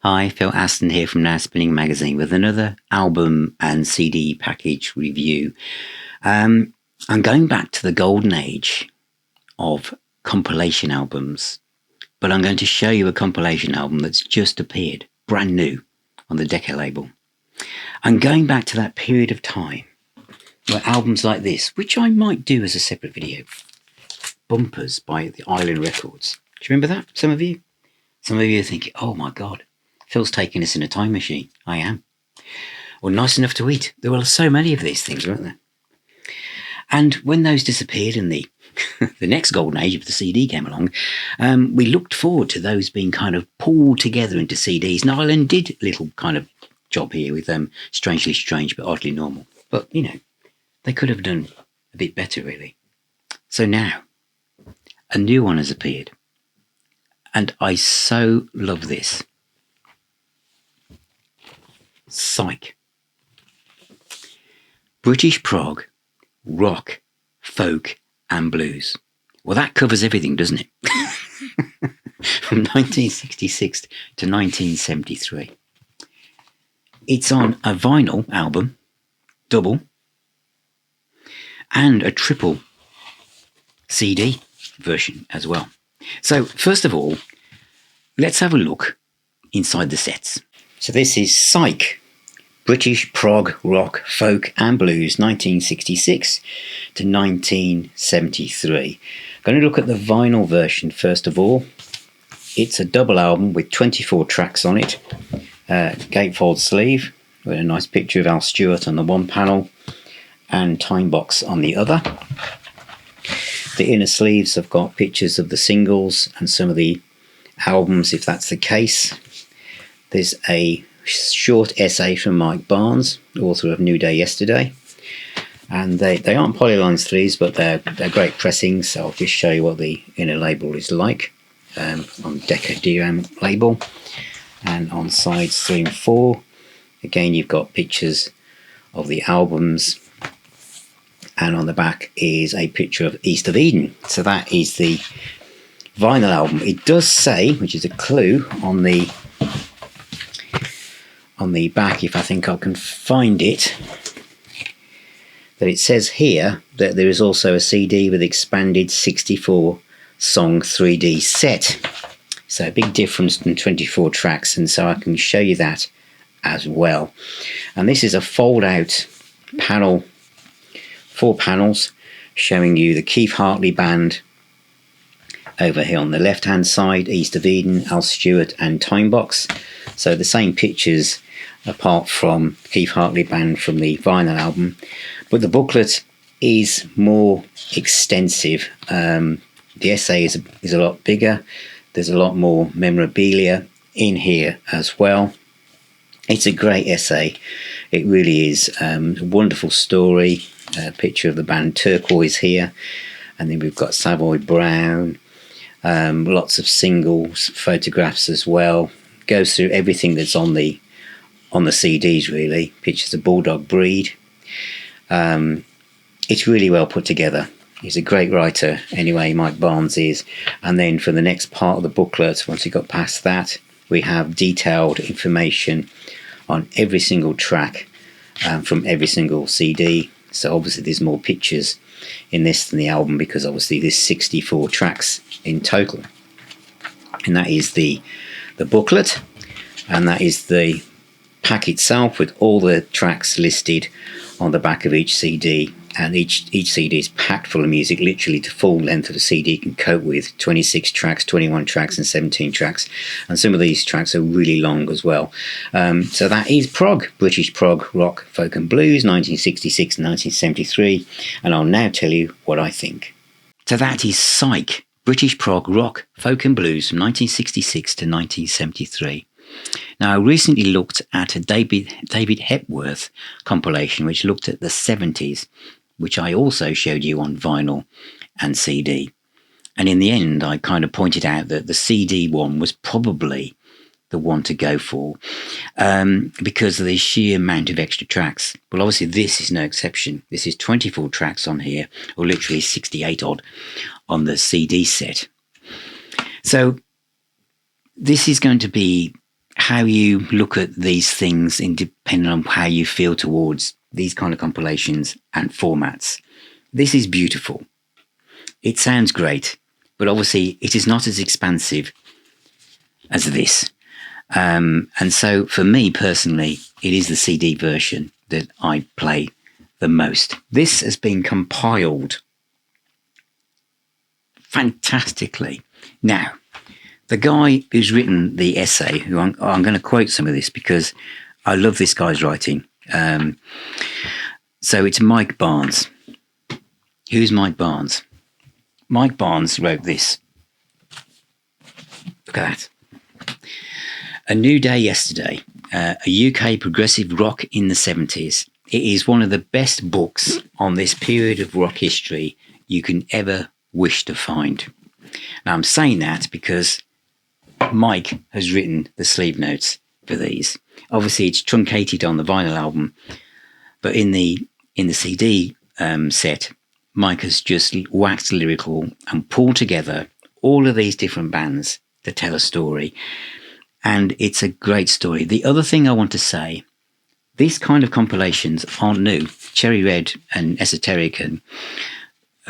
Hi, Phil Aston here from Now Spinning Magazine with another album and CD package review. I'm going back to the golden age of compilation albums, but I'm going to show you a compilation album that's just appeared, brand new, on the Decca label. I'm going back to that period of time where albums like this, which I might do as a separate video, Bumpers by the Island Records. Do you remember that, some of you? Some of you are thinking, oh my God, Phil's taking us in a time machine. I am. Or Nice Enough to Eat. There were so many of these things, weren't there? And when those disappeared and the the next golden age of the CD came along, we looked forward to those being kind of pulled together into CDs. And Ireland did a little kind of job here with Strangely Strange but Oddly Normal. But, you know, they could have done a bit better, really. So now, a new one has appeared. And I so love this. Psych. British prog, rock, folk and blues. Well, that covers everything, doesn't it? From 1966 to 1973. It's on a vinyl album, double, and a triple CD version as well. So, first of all, let's have a look inside the sets. So this is Psych, British prog, rock, folk and blues, 1966 to 1973. Going to look at the vinyl version first of all. It's a double album with 24 tracks on it. Gatefold sleeve with a nice picture of Al Stewart on the one panel and Timebox on the other. The inner sleeves have got pictures of the singles and some of the albums, if that's the case. There's a short essay from Mike Barnes, author of New Day Yesterday. And they aren't polyline sleeves, but they're great pressings. So I'll just show you what the inner label is like on Decca Deram label. And on sides 3 and 4, again, you've got pictures of the albums. And on the back is a picture of East of Eden. So that is the vinyl album. It does say, which is a clue on the back, if I think I can find it, that it says here that there is also a CD with expanded 64 song 3D set. So a big difference than 24 tracks, and so I can show you that as well. And this is a fold out panel, 4 panels, showing you the Keith Hartley band over here on the left hand side, East of Eden, Al Stewart and Timebox. So the same pictures apart from Keith Hartley band from the vinyl album, but the booklet is more extensive. The essay is a lot bigger. There's a lot more memorabilia in here as well. It's a great essay. It really is. A wonderful story. A picture of the band Turquoise here, and then we've got Savoy Brown. Lots of singles, photographs as well. Goes through everything that's on the CDs, really. Pictures of Bulldog Breed. It's really well put together. He's a great writer anyway, Mike Barnes is. And then for the next part of the booklet, once you got past that, we have detailed information on every single track from every single CD. So obviously there's more pictures in this than the album, because obviously there's 64 tracks in total. And that is the booklet, and that is the pack itself with all the tracks listed on the back of each CD. And each CD is packed full of music, literally to full length of the CD can cope with. 26 tracks, 21 tracks and 17 tracks. And some of these tracks are really long as well. So that is prog, British prog, rock, folk and blues, 1966 and 1973. And I'll now tell you what I think. So that is Psych, British prog, rock, folk and blues from 1966 to 1973. Now, I recently looked at a David Hepworth compilation, which looked at the 70s, which I also showed you on vinyl and CD. And in the end, I kind of pointed out that the CD one was probably the one to go for because of the sheer amount of extra tracks. Well, obviously, this is no exception. This is 24 tracks on here, or literally 68 odd on the CD set. So this is going to be how you look at these things in depending on how you feel towards these kind of compilations and formats. This is beautiful. It sounds great, but obviously it is not as expansive as this. And so for me personally, it is the CD version that I play the most. This has been compiled fantastically. Now, the guy who's written the essay, who I'm going to quote some of this because I love this guy's writing. So it's Mike Barnes. Who's Mike Barnes? Mike Barnes wrote this. Look at that. A New Day Yesterday, a UK progressive rock in the 70s. It is one of the best books on this period of rock history you can ever wish to find. Now, I'm saying that because Mike has written the sleeve notes for these. Obviously, it's truncated on the vinyl album, but in the CD set, Mike has just waxed lyrical and pulled together all of these different bands to tell a story. And it's a great story. The other thing I want to say, these kind of compilations aren't new. Cherry Red and Esoteric and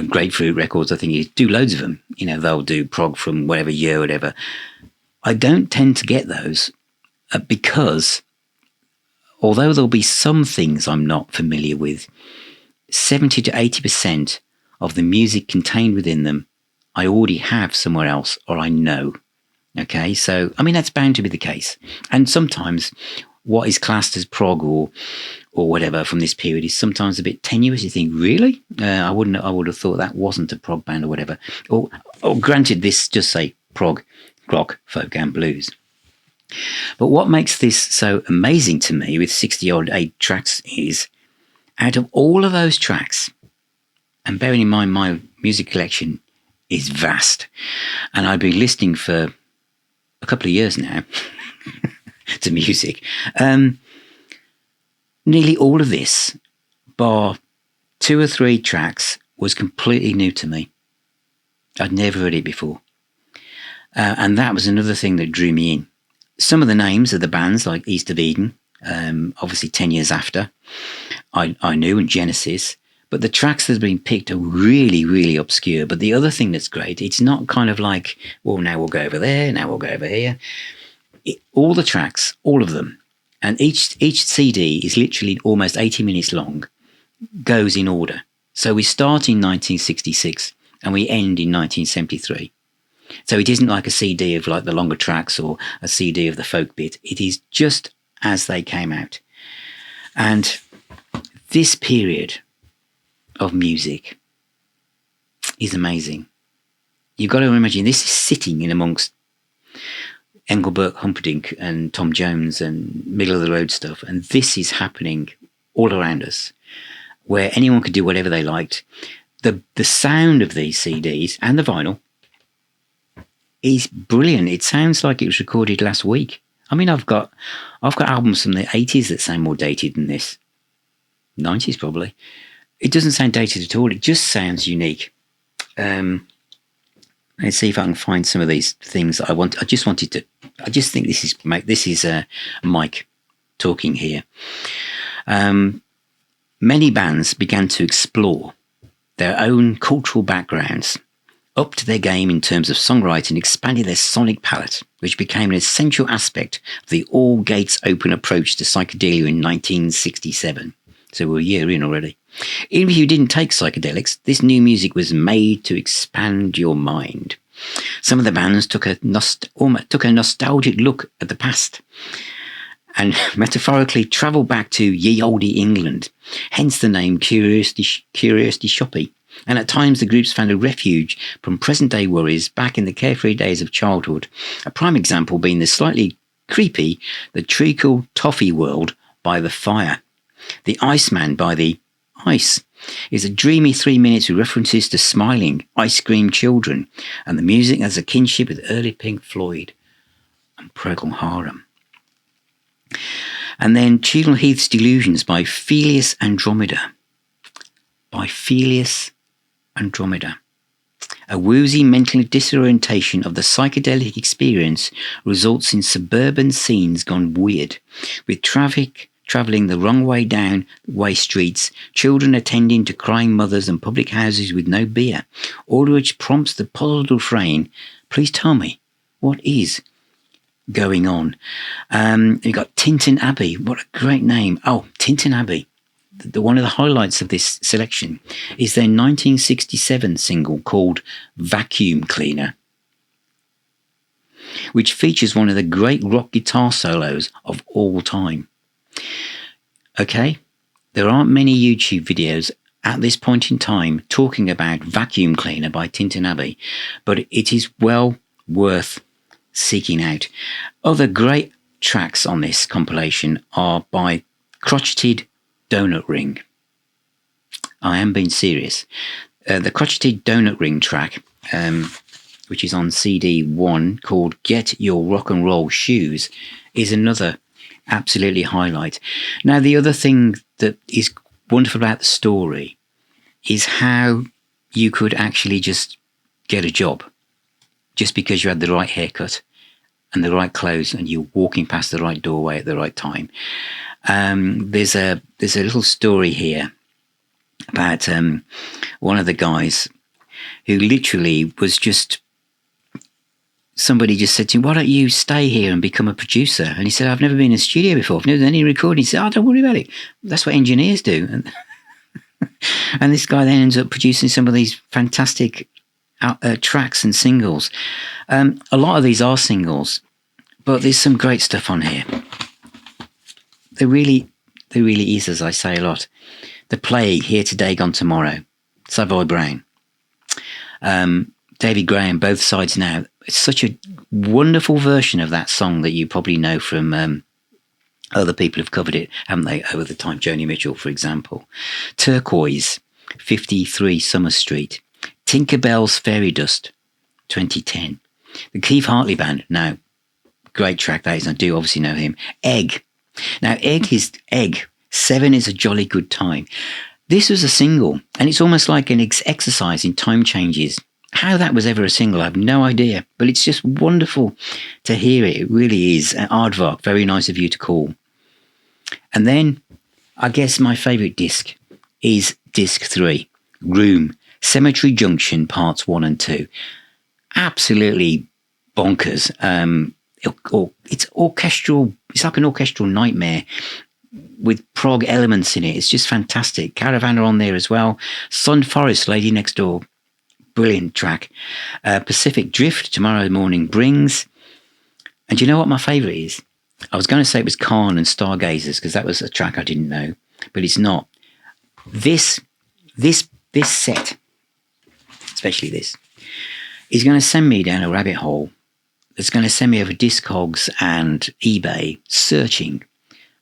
Grapefruit Records, I think you do loads of them. You know, they'll do prog from whatever year, whatever. I don't tend to get those because although there'll be some things I'm not familiar with, 70 to 80% of the music contained within them, I already have somewhere else or I know. Okay, so, I mean, that's bound to be the case. And sometimes what is classed as prog or whatever from this period is sometimes a bit tenuous. You think, really? I would have thought that wasn't a prog band or whatever. Or granted, this just say prog, rock, folk and blues. But what makes this so amazing to me with 60-odd 8 tracks is, out of all of those tracks, and bearing in mind my music collection is vast, and I've been listening for a couple of years now to music, nearly all of this, bar 2 or 3 tracks, was completely new to me. I'd never heard it before. And that was another thing that drew me in. Some of the names of the bands, like East of Eden, obviously 10 years after, I knew, and Genesis, but the tracks that have been picked are really, really obscure. But the other thing that's great, it's not kind of like, well, now we'll go over there, now we'll go over here. All the tracks, all of them, and each CD is literally almost 80 minutes long, goes in order. So we start in 1966 and we end in 1973. So it isn't like a CD of like the longer tracks or a CD of the folk bit. It is just as they came out. And this period of music is amazing. You've got to imagine this is sitting in amongst Engelbert Humperdinck and Tom Jones and middle of the road stuff. And this is happening all around us, where anyone could do whatever they liked. The sound of these CDs and the vinyl is brilliant. It sounds like it was recorded last week. I mean, I've got albums from the 80s that sound more dated than this. 90s probably. It doesn't sound dated at all. It just sounds unique. Let's see if I can find some of these things that I want. I just think this is Mike talking here. Many bands began to explore their own cultural backgrounds, up to their game in terms of songwriting, expanding their sonic palette, which became an essential aspect of the all gates open approach to psychedelia in 1967. So we're a year in already. Even if you didn't take psychedelics, this new music was made to expand your mind. Some of the bands took a nostalgic look at the past and metaphorically travelled back to ye olde England, hence the name Curiosity Shoppy. And at times the groups found a refuge from present-day worries back in the carefree days of childhood. A prime example being the slightly creepy The Treacle Toffee World by The Fire. The Iceman by The Ice is a dreamy 3 minutes with references to smiling, ice cream children, and the music has a kinship with early Pink Floyd and Procol Harum. And then Cheadle Heath's Delusions by Felius Andromeda. A woozy mental disorientation of the psychedelic experience results in suburban scenes gone weird, with traffic travelling the wrong way down way streets, children attending to crying mothers and public houses with no beer, all of which prompts the puzzled refrain, please tell me, what is going on? You've got Tintin Abbey. What a great name. Oh, Tintin Abbey. One of the highlights of this selection is their 1967 single called Vacuum Cleaner, which features one of the great rock guitar solos of all time. Okay, there aren't many YouTube videos at this point in time talking about Vacuum Cleaner by Tintin Abbey, but it is well worth seeking out. Other great tracks on this compilation are by Crotcheted Donut Ring. I am being serious. The Crotcheted Donut Ring track, which is on CD 1 called Get Your Rock and Roll Shoes, is another absolutely highlight. Now, the other thing that is wonderful about the story is how you could actually just get a job just because you had the right haircut and the right clothes and you're walking past the right doorway at the right time. There's a little story here about one of the guys who literally was just, somebody just said to him, why don't you stay here and become a producer? And he said, I've never been in a studio before. I've never done any recording. He said, oh, don't worry about it. That's what engineers do. And this guy then ends up producing some of these fantastic tracks and singles. A lot of these are singles, but there's some great stuff on here. There really is, as I say a lot. The Plague, Here Today, Gone Tomorrow. Savoy Brown. David Graham, Both Sides Now. It's such a wonderful version of that song that you probably know from other people who've covered it, haven't they, over the time? Joni Mitchell, for example. Turquoise, 53 Summer Street. Tinkerbell's Fairy Dust, 2010. The Keith Hartley Band, now, great track that is, I do obviously know him. Egg. Now, Egg, 7 is a Jolly Good Time. This was a single, and it's almost like an exercise in time changes. How that was ever a single, I have no idea, but it's just wonderful to hear it. It really is. Aardvark, very nice of you to call. And then, I guess my favourite disc is disc 3, Room, Cemetery Junction, parts 1 and 2. Absolutely bonkers. It's orchestral. It's like an orchestral nightmare with prog elements in it. It's just fantastic. Caravan are on there as well. Sun Forest, Lady Next Door. Brilliant track. Pacific Drift, Tomorrow Morning Brings. And do you know what my favourite is? I was going to say it was Khan and Stargazers because that was a track I didn't know, but it's not. This set, especially this, is going to send me down a rabbit hole. It's going to send me over Discogs and eBay searching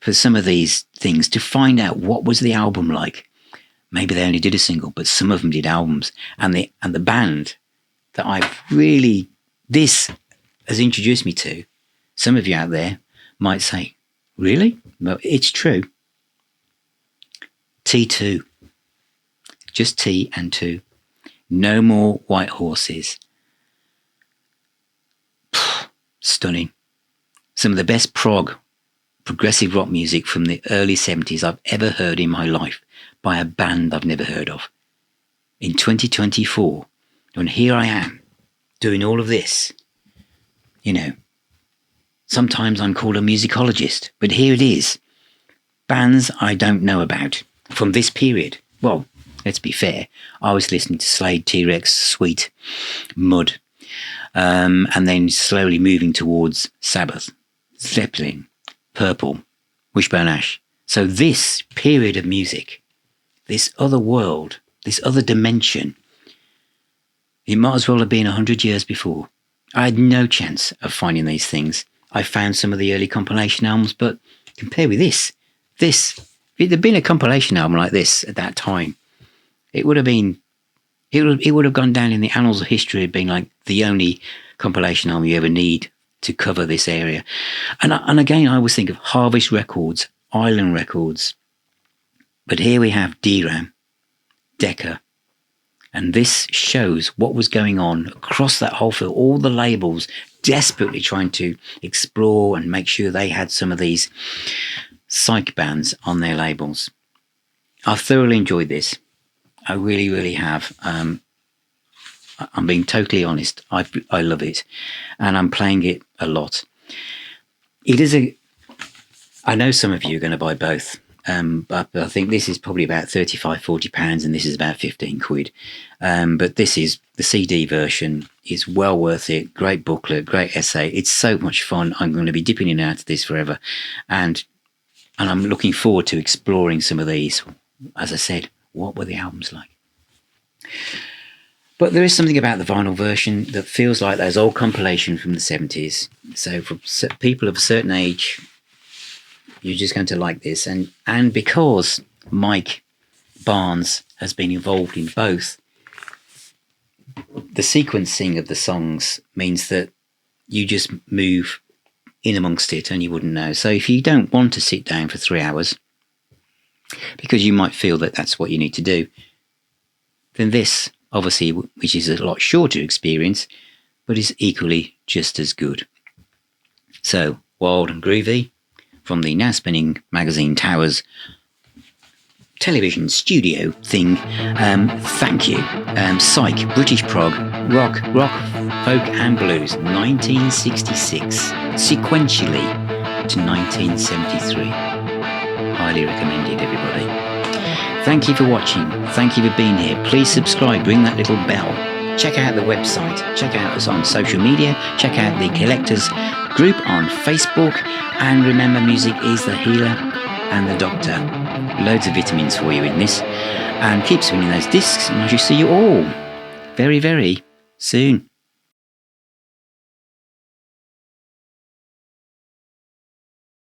for some of these things to find out what was the album like. Maybe they only did a single, but some of them did albums. And the band that this has introduced me to, some of you out there might say, really? Well, it's true. T2. Just T and 2. No More White Horses. Stunning. Some of the best progressive rock music from the early 70s I've ever heard in my life by a band I've never heard of. In 2024, and here I am doing all of this. You know, sometimes I'm called a musicologist, but here it is. Bands I don't know about from this period. Well, let's be fair. I was listening to Slade, T-Rex, Sweet, Mud, and then slowly moving towards Sabbath, Zeppelin, Purple, Wishbone Ash. So this period of music, this other world, this other dimension, it might as well have been 100 years before. I had no chance of finding these things. I found some of the early compilation albums, but compare with this, if it had been a compilation album like this at that time, it would have gone down in the annals of history as being like the only compilation album you ever need to cover this area. And again, I always think of Harvest Records, Island Records. But here we have Deram, Decca, And this shows what was going on across that whole field, all the labels desperately trying to explore and make sure they had some of these psych bands on their labels. I've thoroughly enjoyed this. I really, really have. I'm being totally honest. I love it. And I'm playing it a lot. I know some of you are going to buy both. But I think this is probably about £35-40 and this is about 15 quid. But this is the CD version, is well worth it. Great booklet, great essay. It's so much fun. I'm going to be dipping in and out of this forever. And I'm looking forward to exploring some of these. As I said, what were the albums like? But there is something about the vinyl version that feels like those old compilations from the 70s. So for people of a certain age, you're just going to like this. And because Mike Barnes has been involved in both, the sequencing of the songs means that you just move in amongst it and you wouldn't know. So if you don't want to sit down for 3 hours, because you might feel that that's what you need to do, then this, obviously, which is a lot shorter experience, but is equally just as good. So, Wild and Groovy, from the now spinning magazine Towers television studio thing. Thank you. Psych, British prog, rock, folk and blues, 1966, sequentially to 1973. Highly recommended, everybody. Thank you for watching. Thank you for being here. Please subscribe, ring that little bell. Check out the website. Check out us on social media. Check out the Collectors group on Facebook. And remember, music is the healer and the doctor. Loads of vitamins for you in this. And keep spinning those discs, and I shall see you all very, very soon.